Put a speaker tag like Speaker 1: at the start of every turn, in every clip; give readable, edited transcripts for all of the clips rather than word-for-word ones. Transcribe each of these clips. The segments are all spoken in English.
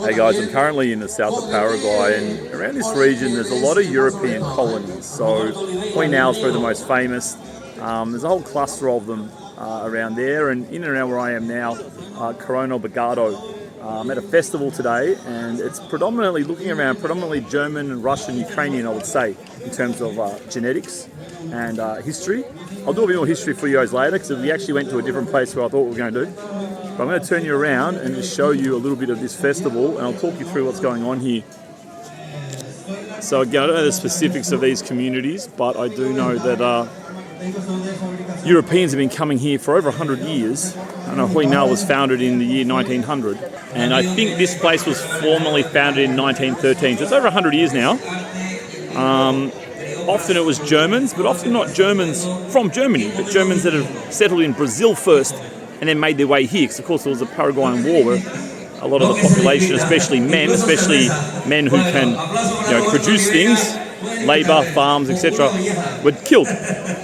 Speaker 1: Hey guys, I'm currently in the south of Paraguay, and around this region there's a lot of European colonies. So Huinao is probably the most famous. There's a whole cluster of them around there, and in and around where I am now, Coronel Bogado. I'm at a festival today, and it's predominantly looking around, predominantly German and Russian, Ukrainian, I would say, in terms of genetics and history. I'll do a bit more history for you guys later, because we actually went to a different place where I thought we were going to do. But I'm going to turn you around and just show you a little bit of this festival, and I'll talk you through what's going on here. So again, I don't know the specifics of these communities, but I do know that Europeans have been coming here for over 100 years. I know Huinao was founded in the year 1900, and I think this place was formally founded in 1913, so it's over 100 years now. Often it was Germans, but often not Germans from Germany, but Germans that have settled in Brazil first and then made their way here, because of course there was a Paraguayan War where a lot of the population, especially men who can produce things, labour, farms, etc., were killed.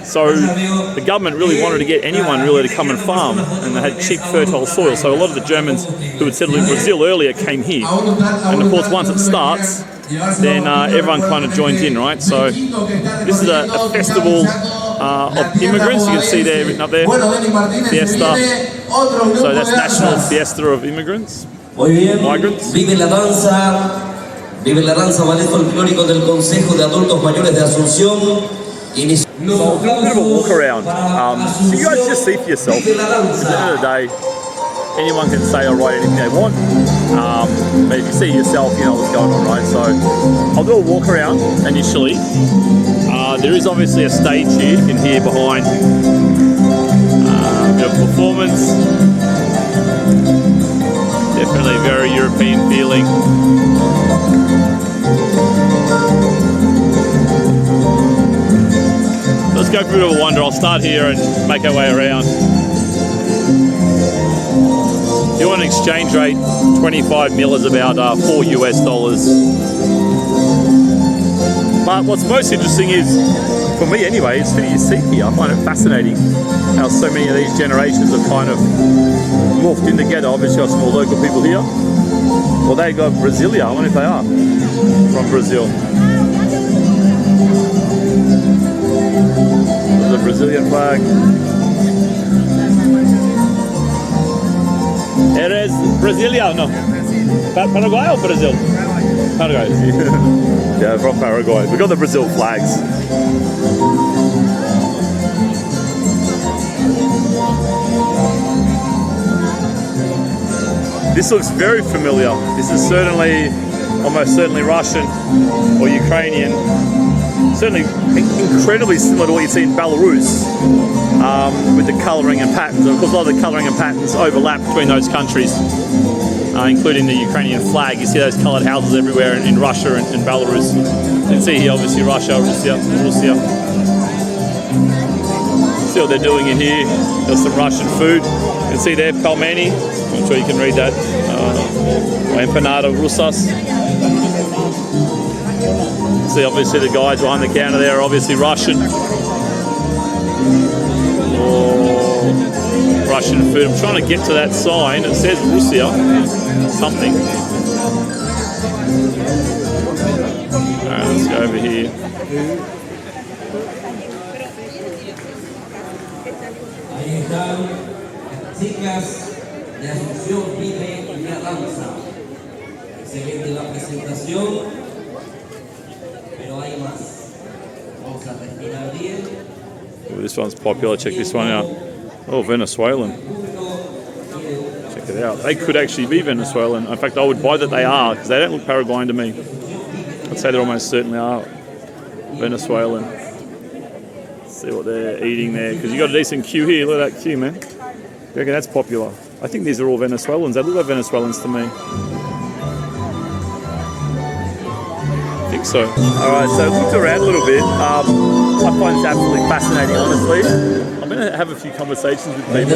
Speaker 1: So the government really wanted to get anyone really to come and farm, and they had cheap, fertile soil. So a lot of the Germans who had settled in Brazil earlier came here. And of course, once it starts, then everyone kind of joins in, right? So this is a festival of immigrants. You can see there written up there, Fiesta. So that's National Fiesta of Immigrants, migrants.
Speaker 2: Vive la danza ballet folclórico del Consejo de Adultos Mayores de Asunción.
Speaker 1: So I'll do a bit of a walk around. So you guys just see for yourself. At the end of the day, anyone can say or write anything they want. But if you see yourself, you know what's going on, right? So I'll do a walk around initially. There is obviously a stage here, you can hear behind. A bit of performance. Definitely very European feeling. Let's go for a bit of a wander. I'll start here and make our way around. If you want an exchange rate, 25 mil is about $4 US. But what's most interesting is, for me anyway, is who you see here. I find it fascinating how so many of these generations have kind of morphed in together. Obviously got some more local people here. Well, they got Brasilia. I wonder if they are from Brazil. There's a Brazilian flag. Eres Brasilia? No. Paraguay or Brazil? Paraguay. Yeah, from Paraguay. We got the Brazil flags. This looks very familiar. This is almost certainly Russian or Ukrainian. Certainly incredibly similar to what you see in Belarus with the colouring and patterns. Of course, a lot of the colouring and patterns overlap between those countries, including the Ukrainian flag. You see those coloured houses everywhere in Russia and Belarus. You can see here, obviously, Russia. See what they're doing in here. There's some Russian food. You can see there, pelmeni. I'm sure you can read that. Empanada rusas. See, obviously, the guys behind the counter there are obviously Russian. Or Russian food. I'm trying to get to that sign. It says Russia. Something. Alright, let's go over here.
Speaker 2: Ahí están chicas de Asunción, Vive y la Danza. Excelente la presentación, pero hay más. Vamos a respirar bien.
Speaker 1: Ooh, this one's popular. Check this one out. Oh, Venezuelan. Check it out. They could actually be Venezuelan. In fact, I would buy that they are, because they don't look Paraguayan to me. I'd say they almost certainly are Venezuelan. See what they're eating there, because you got a decent queue here. Look at that queue, man. You reckon that's popular? I think these are all Venezuelans. They look like Venezuelans to me. I think so. Alright, so I looked around a little bit. I find this absolutely fascinating, honestly. I'm going to have a few conversations with people.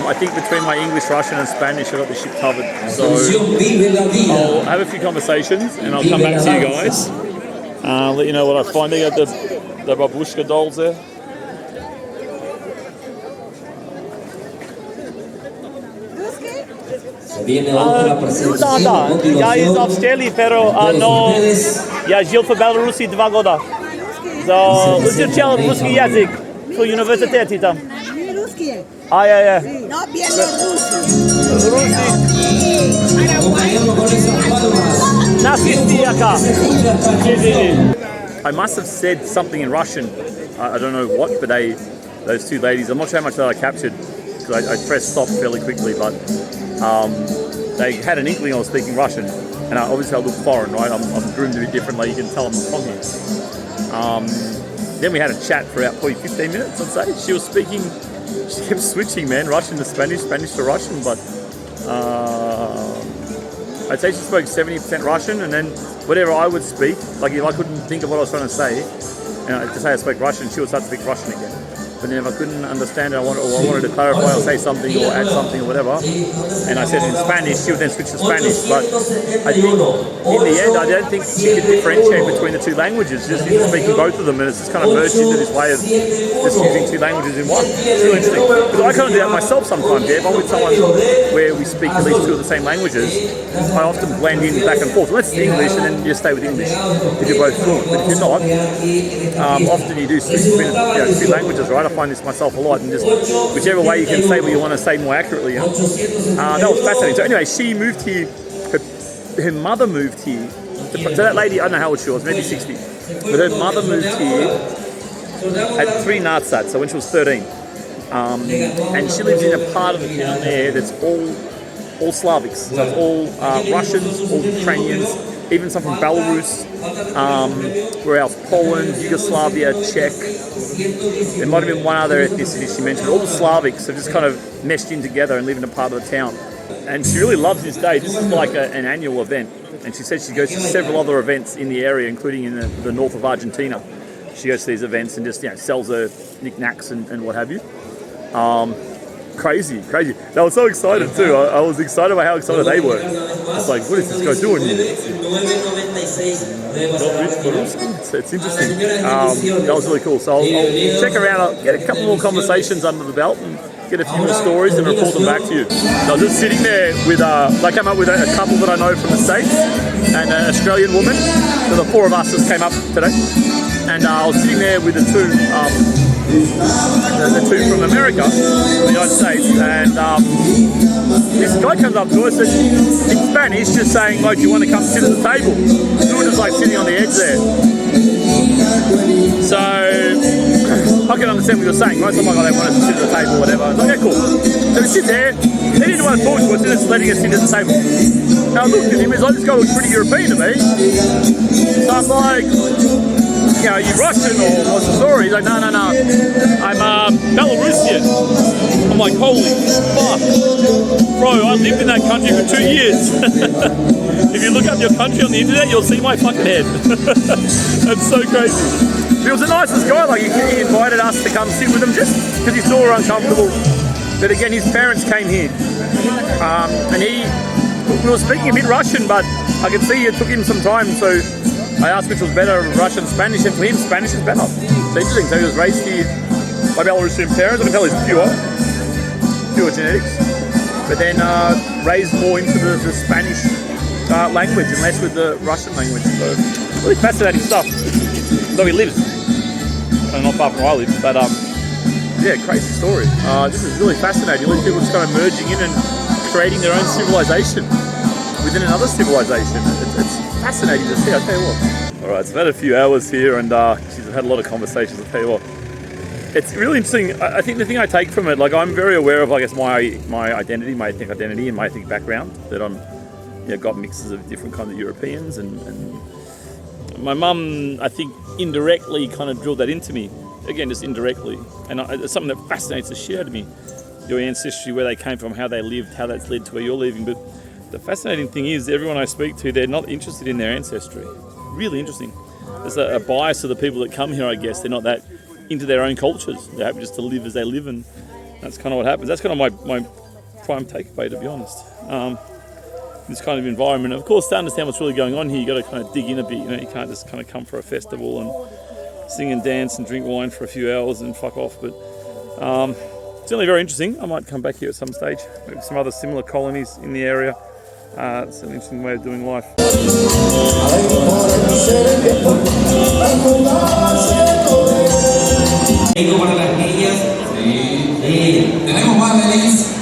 Speaker 1: I think between my English, Russian and Spanish, I've got the shit covered. So I'll have a few conversations and I'll come back to you guys. Let you know what I find. They got the babushka dolls there.
Speaker 2: Viene dando una presencia,
Speaker 1: Да, я из
Speaker 2: motivación.
Speaker 1: Австралии, pero но я жил в Беларуси 2 года. Изучал русский язык в университете там.
Speaker 3: Не русские,
Speaker 1: Я.
Speaker 3: но белорусские.
Speaker 2: Acompañando con esas palmas.
Speaker 1: На фестивака.
Speaker 2: Se escucha hasta
Speaker 1: I must have said something in Russian. I don't know what, but those two ladies, I'm not sure how much that I captured because I pressed stop fairly quickly, but they had an inkling I was speaking Russian, and obviously I look foreign, right? I'm groomed a bit differently. You can tell I'm from here. Then we had a chat for about probably 15 minutes, I'd say. She was speaking, she kept switching, man, Russian to Spanish, Spanish to Russian, but I'd say she spoke 70% Russian, and then whatever I would speak, like if I couldn't think of what I was trying to say, to say I spoke Russian, she would start to speak Russian again. But then if I couldn't understand it, I wanted to clarify or say something or add something or whatever, and I said it in Spanish, she would then switch to Spanish. But I think in the end, I don't think she could differentiate between the two languages. Just speaking both of them, and it's just kind of merged into this way of just using two languages in one. It's really interesting. Because I kind of do that myself sometimes. Yeah, if I'm with someone where we speak at least two of the same languages, I often blend in back and forth. Unless it's English, and then you stay with English if you're both fluent. But if you're not, often you do switch between two languages, right? I find this myself a lot, and just whichever way you can say what you want to say more accurately. That was fascinating. So anyway, she moved here. Her mother moved here. So that lady, I don't know how old she was, maybe 60. But her mother moved here at 3 Natsat, so when she was 13. And she lives in a part of the town there that's all Slavics. So it's all Russians, all Ukrainians, even some from Belarus, where else? Poland, Yugoslavia, Czech. There might have been one other ethnicity she mentioned. All the Slavics have just kind of meshed in together and live in a part of the town. And she really loves this day. This is like an annual event. And she said she goes to several other events in the area, including in the north of Argentina. She goes to these events and just sells her knickknacks and what have you. Crazy. They were so excited too. I was excited by how excited they were. It's like, what is this guy doing here? It's interesting. That was really cool. So I'll check around. I'll get a couple more conversations under the belt and get a few more stories and report them back to you. So I was just sitting there with, I came up with a couple that I know from the States and an Australian woman. So the 4 of us just came up today. And I was sitting there with the two from America, from the United States, and this guy comes up to us and in Spanish just saying, like, do you want to come sit at the table? So we're just like sitting on the edge there. So I can understand what you're saying, right? So I'm like, oh, they want us to sit at the table or whatever. I was like, okay, cool. So we sit there, they didn't want to talk to us, they're just letting us sit at the table. Now I looked at him, he's like, this guy looks pretty European to me. So I'm like, are you Russian or what's the story? He's like, no, I'm Belarusian. I'm like, holy fuck. Bro, I lived in that country for 2 years. If you look up your country on the internet, you'll see my fucking head. That's so crazy. He was the nicest guy, like he invited us to come sit with him just because he saw we're uncomfortable. But again, his parents came here. And we were speaking a bit Russian, but I could see it took him some time, so I asked which was better, Russian, Spanish, and for him, Spanish is better. It's interesting. So he was raised here by Belarusian parents. I can tell he's pure genetics. But then raised more into the Spanish language and less with the Russian language. So really fascinating stuff. Though he lives, not far from where I live, but yeah, crazy story. This is really fascinating. All these people just kind of merging in and creating their own civilization within another civilization. It's fascinating to see, I'll tell you what. Alright, so I've had a few hours here and I've had a lot of conversations, I'll tell you what. It's really interesting. I think the thing I take from it, like I'm very aware of, I guess, my identity, my ethnic identity and my ethnic background, that I'm got mixes of different kinds of Europeans and my mum, I think, indirectly kind of drilled that into me. Again, just indirectly. And it's something that fascinates the shit out of me. Your ancestry, where they came from, how they lived, how that's led to where you're living. But the fascinating thing is, everyone I speak to, they're not interested in their ancestry. Really interesting. There's a bias of the people that come here, I guess. They're not that into their own cultures. They're happy just to live as they live, and that's kind of what happens. That's kind of my prime takeaway, to be honest. This kind of environment. Of course, to understand what's really going on here, you got to kind of dig in a bit. You can't just kind of come for a festival and sing and dance and drink wine for a few hours and fuck off. But Certainly very interesting. I might come back here at some stage. Maybe some other similar colonies in the area. It's an interesting way of doing life.
Speaker 2: Para las niñas. Sí. Tenemos más, Denise.